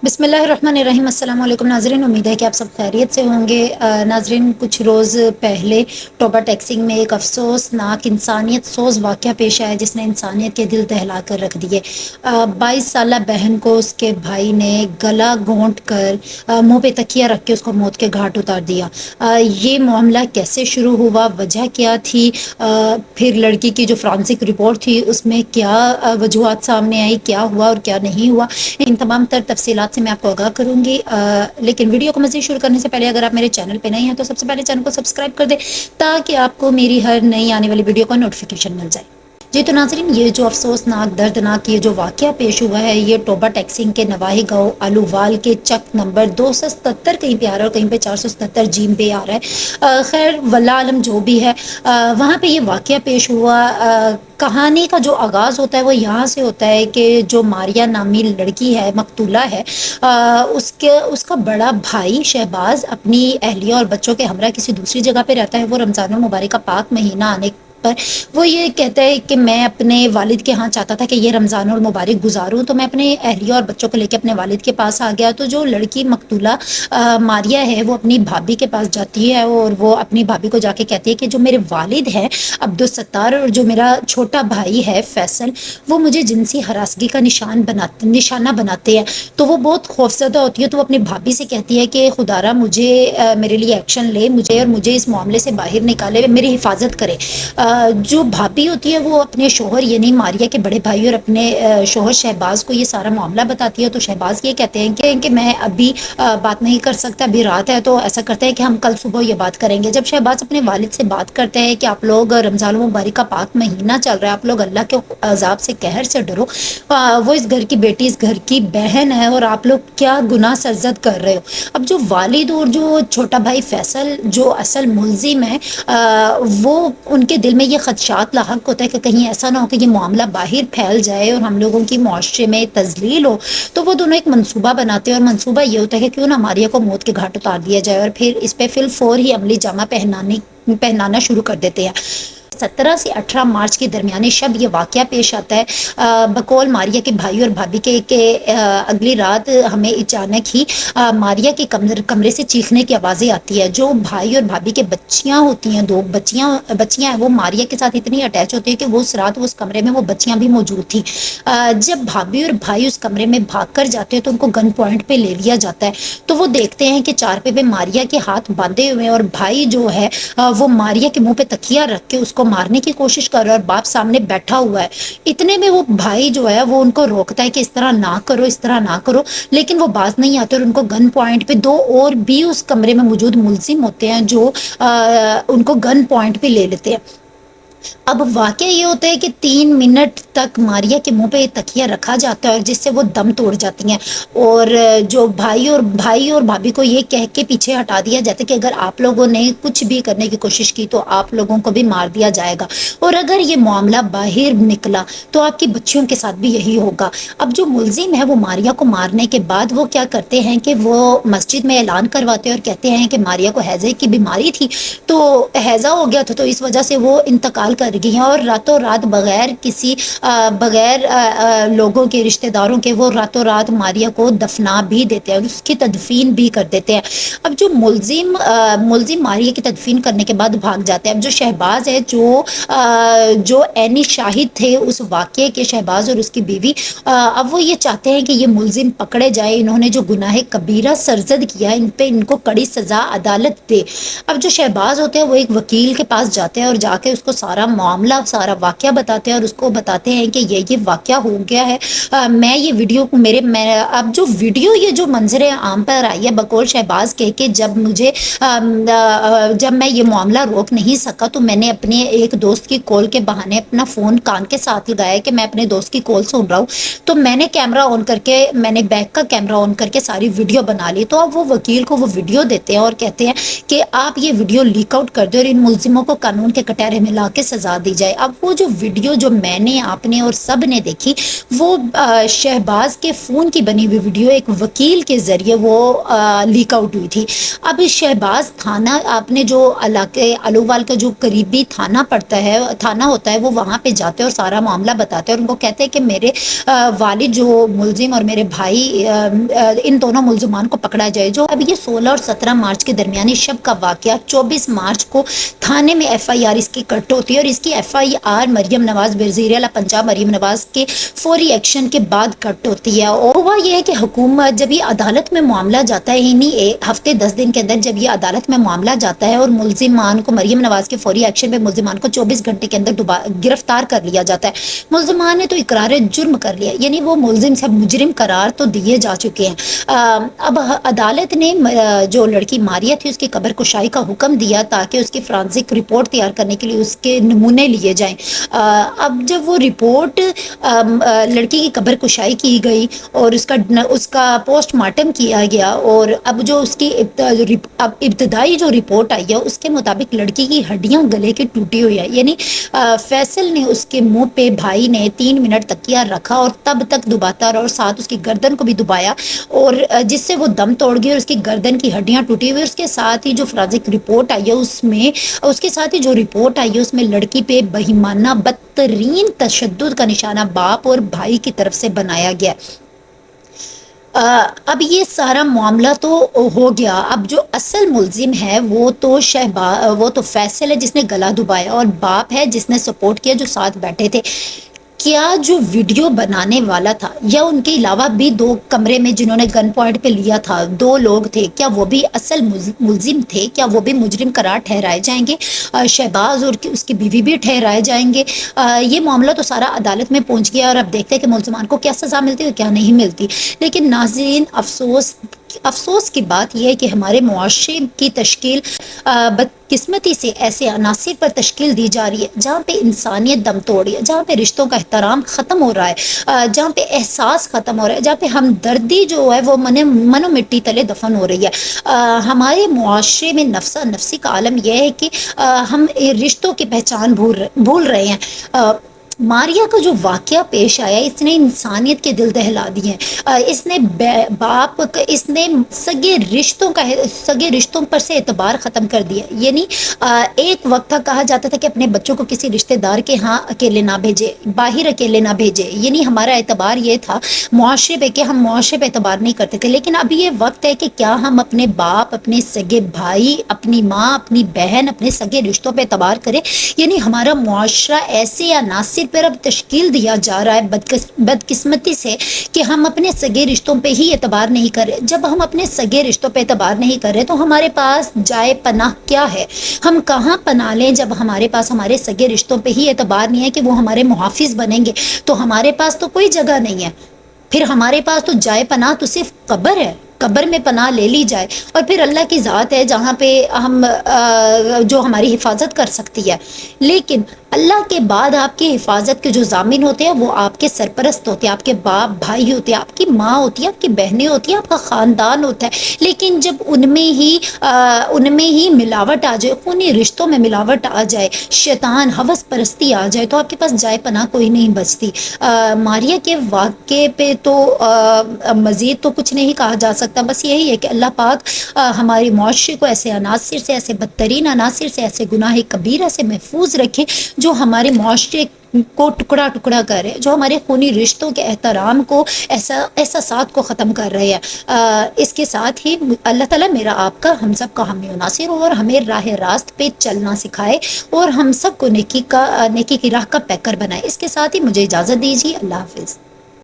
بسم اللہ الرحمن الرحیم۔ السلام علیکم ناظرین، امید ہے کہ آپ سب خیریت سے ہوں گے۔ ناظرین، کچھ روز پہلے ٹوبا ٹیکسنگ میں ایک افسوسناک انسانیت سوز واقعہ پیش آیا جس نے انسانیت کے دل دہلا کر رکھ دیے۔ 22 سالہ بہن کو اس کے بھائی نے گلا گھونٹ کر منہ پہ تکیہ رکھ کے اس کو موت کے گھاٹ اتار دیا۔ یہ معاملہ کیسے شروع ہوا، وجہ کیا تھی، پھر لڑکی کی جو فرانسک رپورٹ تھی اس میں کیا وجوہات سامنے آئی، کیا ہوا اور کیا نہیں ہوا، ان تمام تر تفصیلات سے میں آپ کو آگاہ کروں گی۔ لیکن ویڈیو کو مزید شروع کرنے سے پہلے اگر آپ میرے چینل پہ نہیں ہیں تو سب سے پہلے چینل کو سبسکرائب کر دیں تاکہ آپ کو میری ہر نئی آنے والی ویڈیو کا نوٹیفیکیشن مل جائے۔ جی تو ناظرین، یہ جو افسوسناک دردناک یہ جو واقعہ پیش ہوا ہے یہ ٹوبا ٹیکسنگ کے نواحی گاؤں آلووال کے چک نمبر 277 کہیں پہ آ رہا ہے اور کہیں پہ 477 جیم پہ آ رہا ہے۔ خیر واللہ عالم جو بھی ہے، وہاں پہ یہ واقعہ پیش ہوا۔ کہانی کا جو آغاز ہوتا ہے وہ یہاں سے ہوتا ہے کہ جو ماریا نامی لڑکی ہے، مقتولہ ہے، اس کا بڑا بھائی شہباز اپنی اہلیہ اور بچوں کے ہمراہ کسی دوسری جگہ پہ رہتا ہے۔ وہ رمضان المبارک کا پاک مہینہ آنے پر وہ یہ کہتا ہے کہ میں اپنے والد کے ہاں چاہتا تھا کہ یہ رمضان المبارک گزاروں، تو میں اپنے اہلیہ اور بچوں کو لے کے اپنے والد کے پاس آ گیا۔ تو جو لڑکی مقتولہ ماریا ہے وہ اپنی بھابھی کے پاس جاتی ہے اور وہ اپنی بھابھی کو جا کے کہتی ہے کہ جو میرے والد ہیں عبدالستار اور جو میرا چھوٹا بھائی ہے فیصل، وہ مجھے جنسی ہراسگی کا نشانہ بناتے ہیں۔ تو وہ بہت خوفزدہ ہوتی ہے، تو وہ اپنی بھابھی سے کہتی ہے کہ خدارا مجھے میرے لیے ایکشن لے، مجھے اس معاملے سے باہر نکالے، میری حفاظت کرے۔ جو بھابھی ہوتی ہے وہ اپنے شوہر یعنی ماریا کے بڑے بھائی اور اپنے شوہر شہباز کو یہ سارا معاملہ بتاتی ہے۔ تو شہباز یہ کہتے ہیں کہ میں ابھی بات نہیں کر سکتا، ابھی رات ہے، تو ایسا کرتے ہیں کہ ہم کل صبح یہ بات کریں گے۔ جب شہباز اپنے والد سے بات کرتے ہیں کہ آپ لوگ رمضان المبارک کا پاک مہینہ چل رہا ہے، آپ لوگ اللہ کے عذاب سے قہر سے ڈرو، وہ اس گھر کی بیٹی، اس گھر کی بہن ہے اور آپ لوگ کیا گناہ سرزد کر رہے ہو۔ اب جو والد اور جو چھوٹا بھائی فیصل جو اصل ملزم ہے، وہ ان کے دل میں یہ خدشات لاحق ہوتا ہے کہ کہیں ایسا نہ ہو کہ یہ معاملہ باہر پھیل جائے اور ہم لوگوں کی معاشرے میں تذلیل ہو۔ تو وہ دونوں ایک منصوبہ بناتے ہیں اور منصوبہ یہ ہوتا ہے کہ کیوں نہ ماریا کو موت کے گھاٹ اتار دیا جائے، اور پھر اس پہ فی الفور ہی عملی جامہ پہنانا شروع کر دیتے ہیں۔ 17 سے 18 مارچ کے درمیانی شب یہ واقعہ پیش آتا ہے۔ بقول ماریا کے بھائی اور بھابھی کے اگلی رات ہمیں اچانک ہی ماریا کے کمرے سے چیخنے کی آوازیں آتی ہے۔ جو بھائی اور بھابھی کے بچیاں ہوتی ہیں، دو بچیاں ہیں، وہ ماریا کے ساتھ اتنی اٹیچ ہوتی ہے کہ وہ اس رات اس کمرے میں وہ بچیاں بھی موجود تھیں۔ جب بھابھی اور بھائی اس کمرے میں بھاگ کر جاتے ہیں تو ان کو گن پوائنٹ پہ لے لیا جاتا ہے۔ تو وہ دیکھتے ہیں کہ چارپے پہ ماریا کے ہاتھ باندھے ہوئے ہیں اور بھائی جو ہے وہ ماریا کے منہ پہ تکیہ رکھ کے اس کو مارنے کی کوشش کر رہا ہے اور باپ سامنے بیٹھا ہوا ہے۔ اتنے میں وہ بھائی جو ہے وہ ان کو روکتا ہے کہ اس طرح نہ کرو، اس طرح نہ کرو، لیکن وہ باز نہیں آتے اور ان کو گن پوائنٹ پہ دو اور بھی اس کمرے میں موجود ملزم ہوتے ہیں جو ان کو گن پوائنٹ پہ لے لیتے ہیں۔ اب واقعہ یہ ہوتا ہے کہ 3 منٹ تک ماریا کے منہ پہ تکیہ رکھا جاتا ہے اور جس سے وہ دم توڑ جاتی ہیں، اور جو بھائی اور بھابھی کو یہ کہہ کے پیچھے ہٹا دیا جاتا ہے کہ اگر آپ لوگوں نے کچھ بھی کرنے کی کوشش کی تو آپ لوگوں کو بھی مار دیا جائے گا، اور اگر یہ معاملہ باہر نکلا تو آپ کی بچیوں کے ساتھ بھی یہی ہوگا۔ اب جو ملزم ہے وہ ماریا کو مارنے کے بعد وہ کیا کرتے ہیں کہ وہ مسجد میں اعلان کرواتے ہیں اور کہتے ہیں کہ ماریا کو ہیضے کی بیماری تھی، تو ہیضہ ہو گیا تھا، تو اس وجہ سے وہ انتقال کر گئی ہیں، اور راتوں رات بغیر لوگوں کے، رشتہ داروں کے، وہ راتوں رات ماریا کو دفنا بھی دیتے ہیں اور اس کی تدفین بھی کر دیتے ہیں۔ اب جو ملزم ماریا کی تدفین کرنے کے بعد بھاگ جاتے ہیں۔ اب جو شہباز ہے، جو عینی شاہد تھے اس واقعے کے، شہباز اور اس کی بیوی، اب وہ یہ چاہتے ہیں کہ یہ ملزم پکڑے جائے، انہوں نے جو گناہ کبیرہ سرزد کیا ہے ان کو کڑی سزا عدالت دے۔ اب جو شہباز ہوتے ہیں وہ ایک وکیل کے پاس جاتے ہیں اور جا کے اس کو سارا معاملہ، سارا واقعہ بتاتے ہیں اور اس کو بتاتے ہیں کہ یہ واقعہ ہو گیا ہے۔ میں یہ ویڈیو اب جو ویڈیو، یہ جو منظر عام پر آئی ہے بقول شہباز کہ جب میں یہ معاملہ روک نہیں سکا تو میں نے اپنے ایک دوست کی کال کے بہانے اپنا فون کان کے ساتھ لگایا کہ میں اپنے دوست کی کال سن رہا ہوں، تو میں نے کیمرہ آن کر کے، میں نے بیک کا کیمرہ آن کر کے ساری ویڈیو بنا لی۔ تو اب وہ وکیل کو وہ ویڈیو دیتے ہیں اور کہتے ہیں کہ آپ یہ ویڈیو لیک آؤٹ کر دیں اور ان ملزموں کو قانون کے کٹہرے میں لا کے سزا دی جائے۔ اب وہ جو ویڈیو جو میں نے، آپ نے اور سب نے دیکھی، وہ شہباز کے فون کی بنی ہوئی ویڈیو ایک وکیل کے ذریعے وہ لیک آؤٹ ہوئی تھی۔ اب شہباز تھانہ، آپ نے جو علاقے الووال کا جو قریبی تھانہ پڑتا ہے، تھانہ ہوتا ہے، وہ وہاں پہ جاتے ہیں اور سارا معاملہ بتاتے ہیں، اور ان کو کہتے ہیں کہ میرے والد جو ملزم اور میرے بھائی، ان دونوں ملزمان کو پکڑا جائے۔ جو اب یہ 16 اور 17 مارچ کے درمیانی شب کا واقعہ 24 مارچ کو تھانے میں ایف آئی آر اس کی کٹ ہوتی ہے، اور اس کی F I R Maryam Nawaz, وزیر اعلیٰ پنجاب مریم نواز کے فوری ایکشن کے بعد کٹ ہوتی ہے۔ اور ہوا یہ ہے کہ حکومت جب یہ عدالت میں معاملہ جاتا ہے، انہیں ہفتے 10 دن کے اندر جب یہ عدالت میں معاملہ جاتا ہے اور ملزمان کو مریم نواز کے فوری ایکشن میں ملزمان کو 24 گھنٹے کے اندر گرفتار کر لیا جاتا ہے۔ ملزمان نے تو اقرار جرم کر لیا، یعنی وہ ملزم سے مجرم قرار تو دیے جا چکے ہیں۔ اب عدالت نے جو لڑکی ماریہ تھی اس کی قبر کشائی کا حکم دیا تاکہ اس کی فرانسک رپورٹ تیار کرنے کے لیے اس کے نمونے لیے جائیں۔ اب جب وہ رپورٹ لڑکی کی قبر کشائی کی گئی اور اس کا پوسٹ مارٹم کیا گیا، اور اب جو اس کی ابتدائی جو رپورٹ آئی ہے اس کے مطابق لڑکی کی ہڈیاں گلے کی ٹوٹی ہوئی ہے، یعنی فیصل نے اس کے منہ پہ، بھائی نے 3 منٹ تکیہ رکھا اور تب تک دباتا رہا، اور ساتھ اس کی گردن کو بھی دبایا، اور جس سے وہ دم توڑ گئی اور اس کی گردن کی ہڈیاں ٹوٹی ہوئی۔ اس کے ساتھ ہی جو فرانسک رپورٹ آئی ہے اس کے ساتھ ہی جو رپورٹ آئی ہے اس میں لڑکی پہ بہیمانہ بدترین تشدد کا نشانہ باپ اور بھائی کی طرف سے بنایا گیا۔ اب یہ سارا معاملہ تو ہو گیا، اب جو اصل ملزم ہے وہ تو فیصل ہے جس نے گلا دبایا، اور باپ ہے جس نے سپورٹ کیا، جو ساتھ بیٹھے تھے۔ کیا جو ویڈیو بنانے والا تھا یا ان کے علاوہ بھی 2 کمرے میں جنہوں نے گن پوائنٹ پہ لیا تھا 2 لوگ تھے، کیا وہ بھی اصل ملزم تھے؟ کیا وہ بھی مجرم قرار ٹھہرائے جائیں گے؟ شہباز اور اس کی بیوی بھی ٹھہرائے جائیں گے؟ یہ معاملہ تو سارا عدالت میں پہنچ گیا، اور اب دیکھتے ہیں کہ ملزمان کو کیا سزا ملتی ہے اور کیا نہیں ملتی۔ لیکن ناظرین، افسوس کی بات یہ ہے کہ ہمارے معاشرے کی تشکیل بدقسمتی سے ایسے عناصر پر تشکیل دی جا رہی ہے جہاں پہ انسانیت دم توڑ رہی ہے، جہاں پہ رشتوں کا احترام ختم ہو رہا ہے، جہاں پہ احساس ختم ہو رہا ہے، جہاں پہ ہمدردی جو ہے وہ من و مٹی تلے دفن ہو رہی ہے۔ ہمارے معاشرے میں نفسی کا عالم یہ ہے کہ ہم رشتوں کی پہچان بھول رہے ہیں۔ ماریہ کا جو واقعہ پیش آیا، اس نے انسانیت کے دل دہلا دیے، اس نے اس نے سگے رشتوں پر سے اعتبار ختم کر دیا۔ یعنی ایک وقت تھا کہا جاتا تھا کہ اپنے بچوں کو کسی رشتہ دار کے ہاں اکیلے نہ بھیجے، باہر اکیلے نہ بھیجے، یعنی ہمارا اعتبار یہ تھا معاشرے پہ کہ ہم معاشرے پہ اعتبار نہیں کرتے تھے۔ لیکن اب یہ وقت ہے کہ کیا ہم اپنے باپ، اپنے سگے بھائی، اپنی ماں، اپنی بہن، اپنے سگے رشتوں پہ اعتبار کریں؟ یعنی ہمارا معاشرہ ایسے عناصر پر اب تشکیل دیا جا رہا ہے بدقسمتی سے کہ ہم اپنے سگے رشتوں پہ ہی اعتبار نہیں کر رہے۔ جب ہم اپنے سگے رشتوں پہ اعتبار نہیں کر رہے تو ہمارے پاس جائے پناہ کیا ہے؟ ہم کہاں پناہ لیں جب ہمارے پاس ہمارے سگے رشتوں پہ ہی اعتبار نہیں ہے کہ وہ ہمارے محافظ بنیں گے؟ تو ہمارے پاس تو کوئی جگہ نہیں ہے، پھر ہمارے پاس تو جائے پناہ تو صرف قبر ہے، قبر میں پناہ لے لی جائے، اور پھر اللہ کی ذات ہے جہاں پہ ہم جو ہماری حفاظت کر سکتی ہے۔ لیکن اللہ کے بعد آپ کی حفاظت کے جو ضامن ہوتے ہیں وہ آپ کے سرپرست ہوتے ہیں، آپ کے باپ بھائی ہوتے ہیں، آپ کی ماں ہوتی ہے، آپ کی بہنیں ہوتی ہیں، آپ کا خاندان ہوتا ہے۔ لیکن جب ان میں ہی ملاوٹ آ جائے، خونی رشتوں میں ملاوٹ آ جائے، شیطان ہوس پرستی آ جائے، تو آپ کے پاس جائے پناہ کوئی نہیں بچتی۔ ماریہ کے واقعے پہ تو مزید تو کچھ نہیں کہا جا سکتا، بس یہی ہے کہ اللہ پاک ہمارے معاشرے کو ایسے عناصر سے، ایسے بدترین عناصر سے، ایسے گناہ کبیرہ سے محفوظ رکھے جو ہمارے معاشرے کو ٹکڑا ٹکڑا کر رہے، جو ہمارے خونی رشتوں کے احترام کو، احساسات کو ختم کر رہے ہیں۔ اس کے ساتھ ہی اللہ تعالیٰ میرا آپ کا، ہم سب کا حامی و ناصر ہو، اور ہمیں راہ راست پہ چلنا سکھائے، اور ہم سب کو نیکی کی راہ کا پیکر بنائے۔ اس کے ساتھ ہی مجھے اجازت دیجیے، اللہ حافظ۔